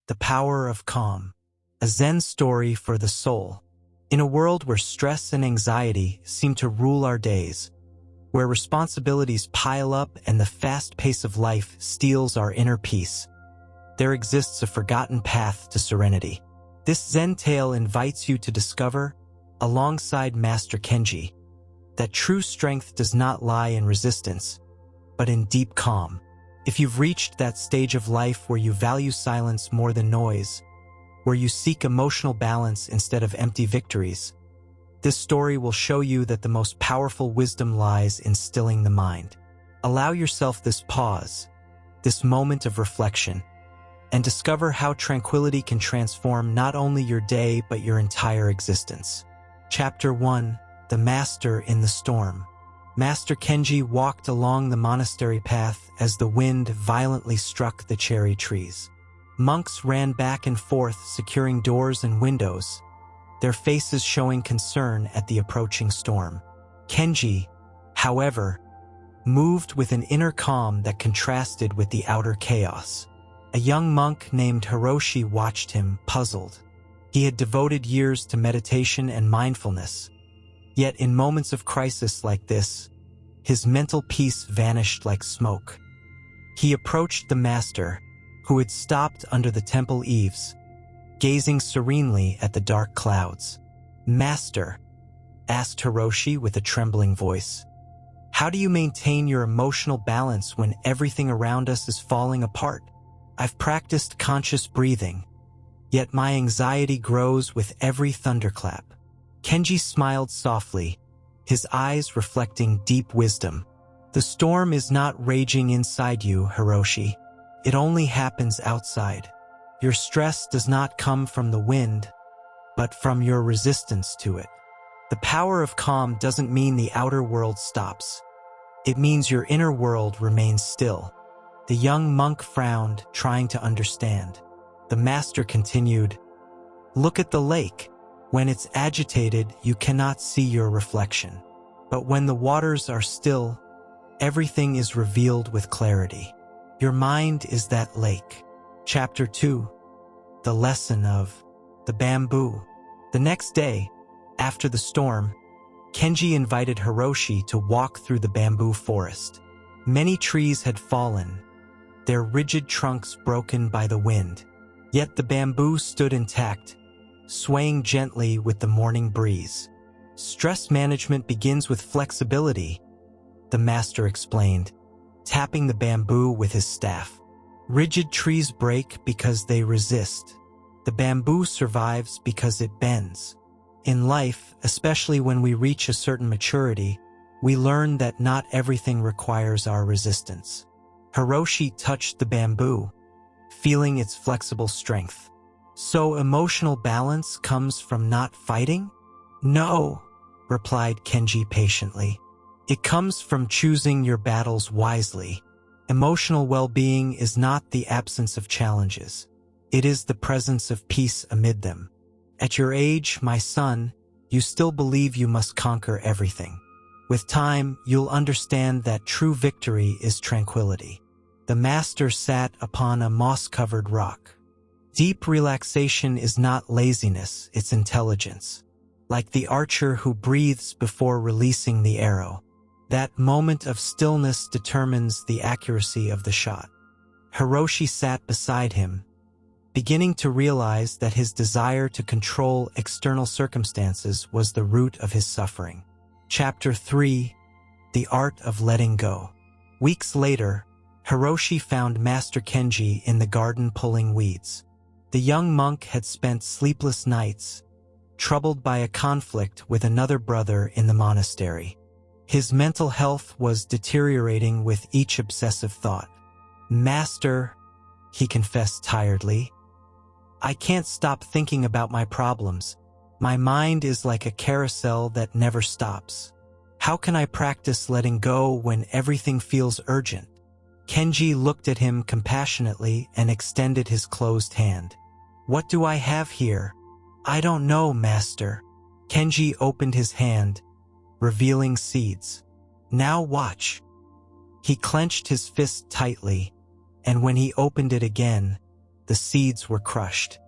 The Power of Calm, a Zen story for the soul. In a world where stress and anxiety seem to rule our days, where responsibilities pile up and the fast pace of life steals our inner peace, there exists a forgotten path to serenity. This Zen tale invites you to discover, alongside Master Kenji, that true strength does not lie in resistance, but in deep calm. If you've reached that stage of life where you value silence more than noise, where you seek emotional balance instead of empty victories, this story will show you that the most powerful wisdom lies in stilling the mind. Allow yourself this pause, this moment of reflection, and discover how tranquility can transform not only your day but your entire existence. Chapter 1: The Master in the Storm. Master Kenji walked along the monastery path as the wind violently struck the cherry trees. Monks ran back and forth, securing doors and windows, their faces showing concern at the approaching storm. Kenji, however, moved with an inner calm that contrasted with the outer chaos. A young monk named Hiroshi watched him, puzzled. He had devoted years to meditation and mindfulness, yet in moments of crisis like this, his mental peace vanished like smoke. He approached the master, who had stopped under the temple eaves, gazing serenely at the dark clouds. "Master," asked Hiroshi with a trembling voice, "how do you maintain your emotional balance when everything around us is falling apart?" "I've practiced conscious breathing, yet my anxiety grows with every thunderclap." Kenji smiled softly, his eyes reflecting deep wisdom. "The storm is not raging inside you, Hiroshi. It only happens outside. Your stress does not come from the wind, but from your resistance to it. The power of calm doesn't mean the outer world stops. It means your inner world remains still." The young monk frowned, trying to understand. The master continued, "Look at the lake. When it's agitated, you cannot see your reflection. But when the waters are still, everything is revealed with clarity. Your mind is that lake." Chapter 2: The Lesson of the Bamboo. The next day, after the storm, Kenji invited Hiroshi to walk through the bamboo forest. Many trees had fallen, their rigid trunks broken by the wind. Yet the bamboo stood intact, swaying gently with the morning breeze. "Stress management begins with flexibility," the master explained, tapping the bamboo with his staff. "Rigid trees break because they resist. The bamboo survives because it bends. In life, especially when we reach a certain maturity, we learn that not everything requires our resistance." Hiroshi touched the bamboo, feeling its flexible strength. "So emotional balance comes from not fighting?" "No," replied Kenji patiently. "It comes from choosing your battles wisely. Emotional well-being is not the absence of challenges. It is the presence of peace amid them. At your age, my son, you still believe you must conquer everything. With time, you'll understand that true victory is tranquility." The master sat upon a moss-covered rock. Deep relaxation is not laziness, it's intelligence. Like the archer who breathes before releasing the arrow. That moment of stillness determines the accuracy of the shot. Hiroshi sat beside him, beginning to realize that his desire to control external circumstances was the root of his suffering. Chapter 3: The Art of Letting Go. Weeks later, Hiroshi found Master Kenji in the garden pulling weeds. The young monk had spent sleepless nights, troubled by a conflict with another brother in the monastery. His mental health was deteriorating with each obsessive thought. "Master," he confessed tiredly, "I can't stop thinking about my problems. My mind is like a carousel that never stops. How can I practice letting go when everything feels urgent?" Kenji looked at him compassionately and extended his closed hand. "What do I have here?" "I don't know, Master." Kenji opened his hand, revealing seeds. "Now watch." He clenched his fist tightly, and when he opened it again, the seeds were crushed.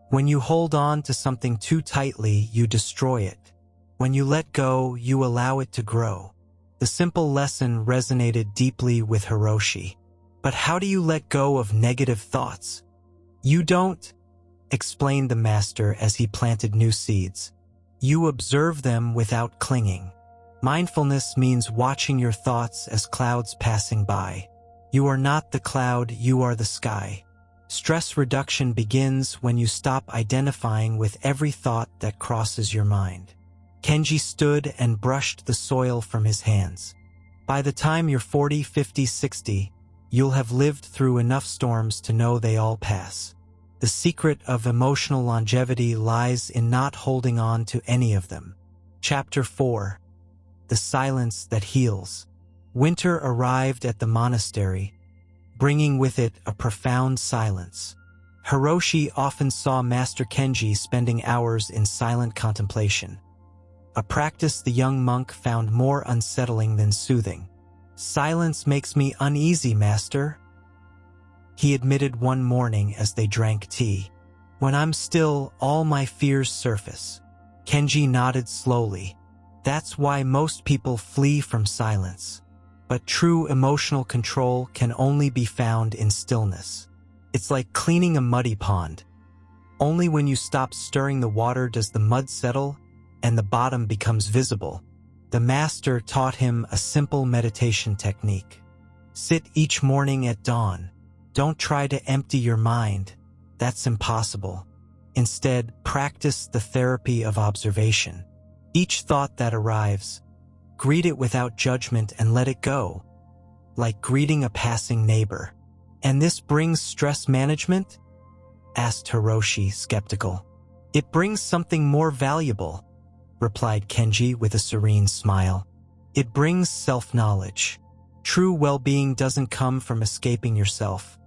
When you hold on to something too tightly, you destroy it. When you let go, you allow it to grow. The simple lesson resonated deeply with Hiroshi. But how do you let go of negative thoughts? You don't, explained the master as he planted new seeds. You observe them without clinging. Mindfulness means watching your thoughts as clouds passing by. You are not the cloud, you are the sky. Stress reduction begins when you stop identifying with every thought that crosses your mind. Kenji stood and brushed the soil from his hands. By the time you're 40, 50, 60, you'll have lived through enough storms to know they all pass. The secret of emotional longevity lies in not holding on to any of them. Chapter 4. The Silence That Heals. Winter arrived at the monastery, bringing with it a profound silence. Hiroshi often saw Master Kenji spending hours in silent contemplation, a practice the young monk found more unsettling than soothing. "Silence makes me uneasy, Master," he admitted one morning as they drank tea. "When I'm still, all my fears surface." Kenji nodded slowly. That's why most people flee from silence. But true emotional control can only be found in stillness. It's like cleaning a muddy pond. Only when you stop stirring the water does the mud settle and the bottom becomes visible. The master taught him a simple meditation technique. Sit each morning at dawn. Don't try to empty your mind. That's impossible. Instead, practice the therapy of observation. Each thought that arrives, greet it without judgment and let it go, like greeting a passing neighbor. "And this brings stress management?" asked Hiroshi, skeptical. "It brings something more valuable," replied Kenji with a serene smile. "It brings self-knowledge. True well-being doesn't come from escaping yourself,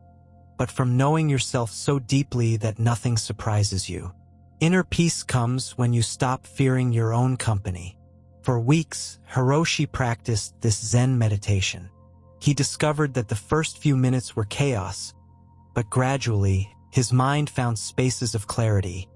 but from knowing yourself so deeply that nothing surprises you. Inner peace comes when you stop fearing your own company." For weeks, Hiroshi practiced this Zen meditation. He discovered that the first few minutes were chaos, but gradually, his mind found spaces of clarity,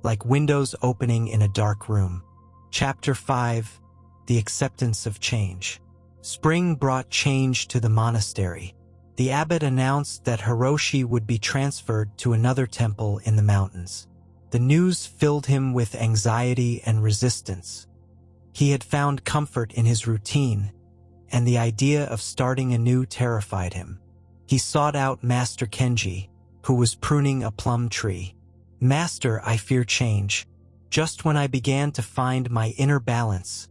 like windows opening in a dark room. Chapter 5. The Acceptance of Change. Spring brought change to the monastery. The abbot announced that Hiroshi would be transferred to another temple in the mountains. The news filled him with anxiety and resistance. He had found comfort in his routine, and the idea of starting anew terrified him. He sought out Master Kenji, who was pruning a plum tree. "Master, I fear change. Just when I began to find my inner balance,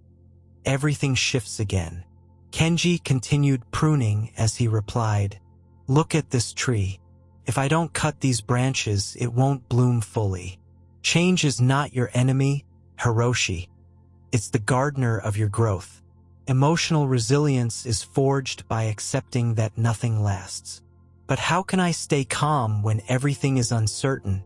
everything shifts again." Kenji continued pruning as he replied, "Look at this tree. If I don't cut these branches, it won't bloom fully. Change is not your enemy, Hiroshi. It's the gardener of your growth. Emotional resilience is forged by accepting that nothing lasts." "But how can I stay calm when everything is uncertain?"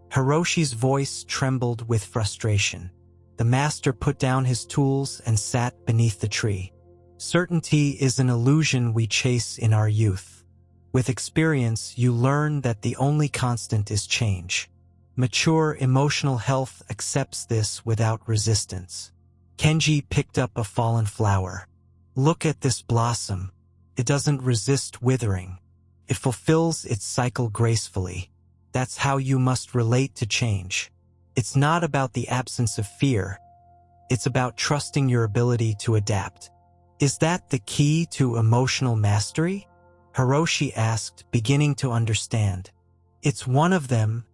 Hiroshi's voice trembled with frustration. The master put down his tools and sat beneath the tree. "Certainty is an illusion we chase in our youth. With experience, you learn that the only constant is change. Mature emotional health accepts this without resistance." Kenji picked up a fallen flower. "Look at this blossom. It doesn't resist withering. It fulfills its cycle gracefully. That's how you must relate to change. It's not about the absence of fear. It's about trusting your ability to adapt." "Is that the key to emotional mastery?" Hiroshi asked, beginning to understand. "It's one of them,"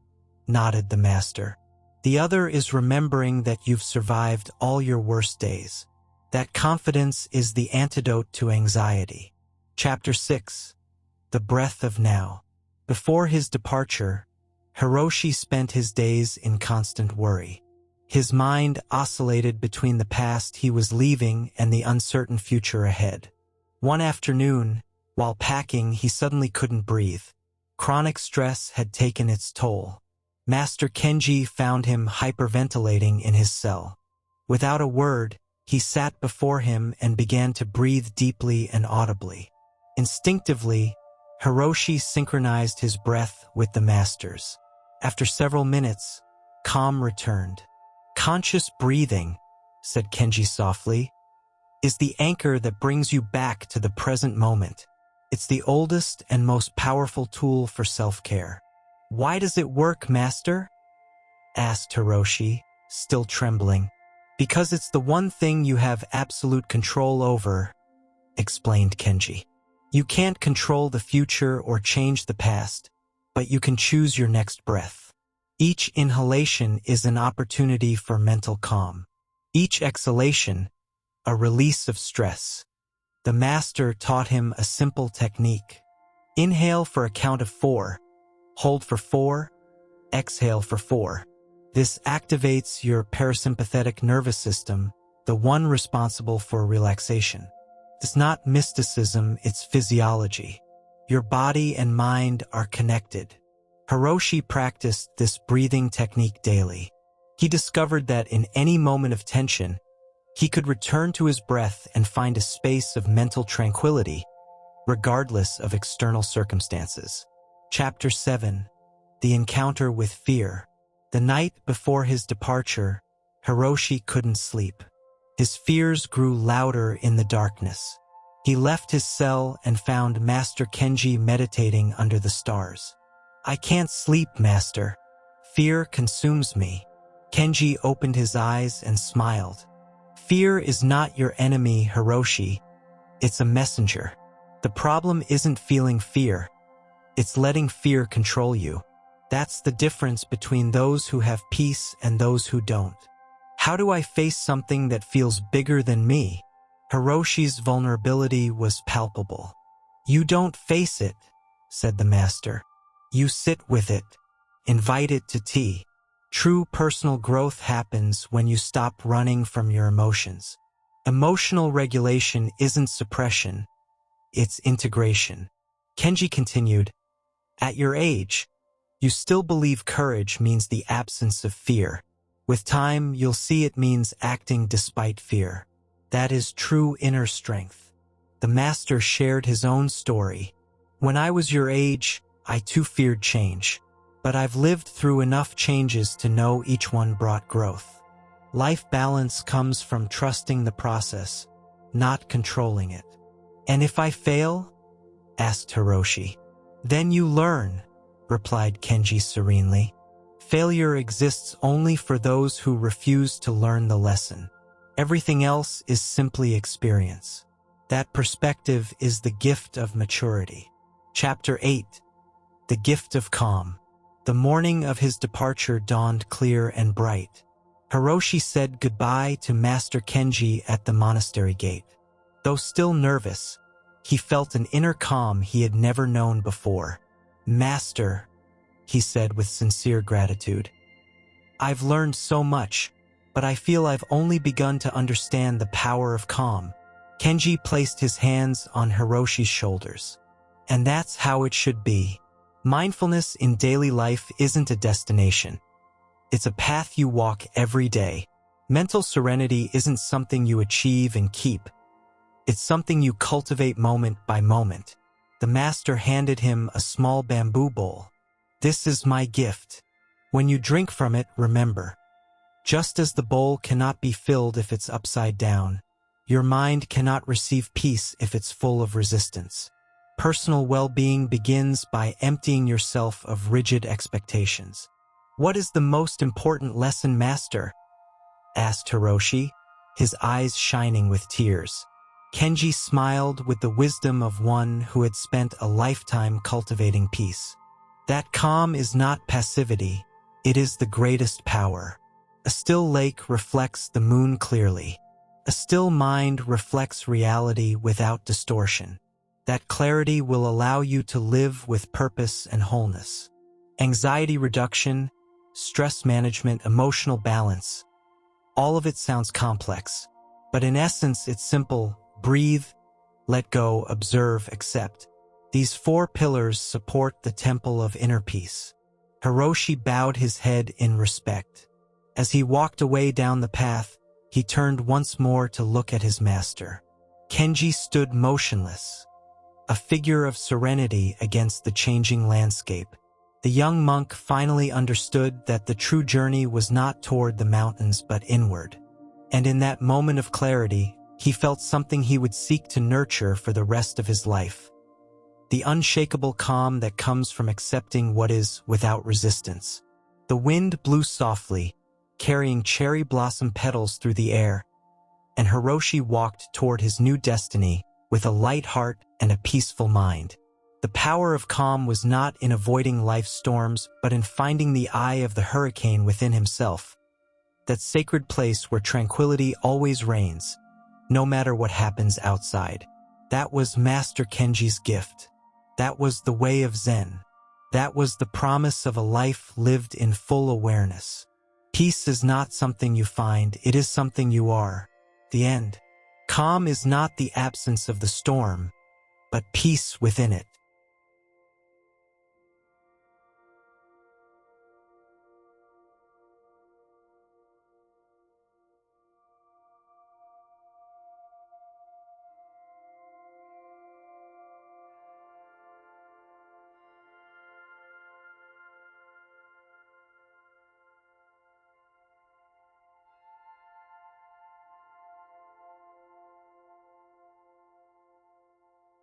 nodded the master. "The other is remembering that you've survived all your worst days. That confidence is the antidote to anxiety." Chapter 6. The Breath of Now. Before his departure, Hiroshi spent his days in constant worry. His mind oscillated between the past he was leaving and the uncertain future ahead. One afternoon, while packing, he suddenly couldn't breathe. Chronic stress had taken its toll. Master Kenji found him hyperventilating in his cell. Without a word, he sat before him and began to breathe deeply and audibly. Instinctively, Hiroshi synchronized his breath with the master's. After several minutes, calm returned. Conscious breathing, said Kenji softly, is the anchor that brings you back to the present moment. It's the oldest and most powerful tool for self-care. Why does it work, Master? Asked Hiroshi, still trembling. Because it's the one thing you have absolute control over, explained Kenji. You can't control the future or change the past, but you can choose your next breath. Each inhalation is an opportunity for mental calm. Each exhalation, a release of stress. The master taught him a simple technique. Inhale for a count of 4, hold for 4, exhale for 4. This activates your parasympathetic nervous system, the one responsible for relaxation. It's not mysticism, it's physiology. Your body and mind are connected. Hiroshi practiced this breathing technique daily. He discovered that in any moment of tension, he could return to his breath and find a space of mental tranquility, regardless of external circumstances. Chapter 7. The Encounter with Fear. The night before his departure, Hiroshi couldn't sleep. His fears grew louder in the darkness. He left his cell and found Master Kenji meditating under the stars. I can't sleep, Master. Fear consumes me. Kenji opened his eyes and smiled. Fear is not your enemy, Hiroshi. It's a messenger. The problem isn't feeling fear. It's letting fear control you. That's the difference between those who have peace and those who don't. How do I face something that feels bigger than me? Hiroshi's vulnerability was palpable. You don't face it, said the master. You sit with it. Invite it to tea. True personal growth happens when you stop running from your emotions. Emotional regulation isn't suppression, it's integration. Kenji continued, at your age, you still believe courage means the absence of fear. With time, you'll see it means acting despite fear. That is true inner strength. The master shared his own story. When I was your age, I too feared change. But I've lived through enough changes to know each one brought growth. Life balance comes from trusting the process, not controlling it. And if I fail? Asked Hiroshi. Then you learn, replied Kenji serenely. Failure exists only for those who refuse to learn the lesson. Everything else is simply experience. That perspective is the gift of maturity. Chapter 8. The Gift of Calm. The morning of his departure dawned clear and bright. Hiroshi said goodbye to Master Kenji at the monastery gate. Though still nervous, he felt an inner calm he had never known before. Master, he said with sincere gratitude. I've learned so much, but I feel I've only begun to understand the power of calm. Kenji placed his hands on Hiroshi's shoulders. And that's how it should be. Mindfulness in daily life isn't a destination. It's a path you walk every day. Mental serenity isn't something you achieve and keep. It's something you cultivate moment by moment. The master handed him a small bamboo bowl. This is my gift. When you drink from it, remember, just as the bowl cannot be filled if it's upside down, your mind cannot receive peace if it's full of resistance. Personal well-being begins by emptying yourself of rigid expectations. What is the most important lesson, Master? Asked Hiroshi, his eyes shining with tears. Kenji smiled with the wisdom of one who had spent a lifetime cultivating peace. That calm is not passivity, it is the greatest power. A still lake reflects the moon clearly. A still mind reflects reality without distortion. That clarity will allow you to live with purpose and wholeness. Anxiety reduction, stress management, emotional balance. All of it sounds complex, but in essence it's simple. Breathe, let go, observe, accept. These 4 pillars support the temple of inner peace. Hiroshi bowed his head in respect. As he walked away down the path, he turned once more to look at his master. Kenji stood motionless, a figure of serenity against the changing landscape. The young monk finally understood that the true journey was not toward the mountains but inward. And in that moment of clarity, he felt something he would seek to nurture for the rest of his life. The unshakable calm that comes from accepting what is without resistance. The wind blew softly, carrying cherry blossom petals through the air, and Hiroshi walked toward his new destiny with a light heart and a peaceful mind. The power of calm was not in avoiding life's storms, but in finding the eye of the hurricane within himself. That sacred place where tranquility always reigns, no matter what happens outside. That was Master Kenji's gift. That was the way of Zen. That was the promise of a life lived in full awareness. Peace is not something you find, it is something you are. The end. Calm is not the absence of the storm, but peace within it.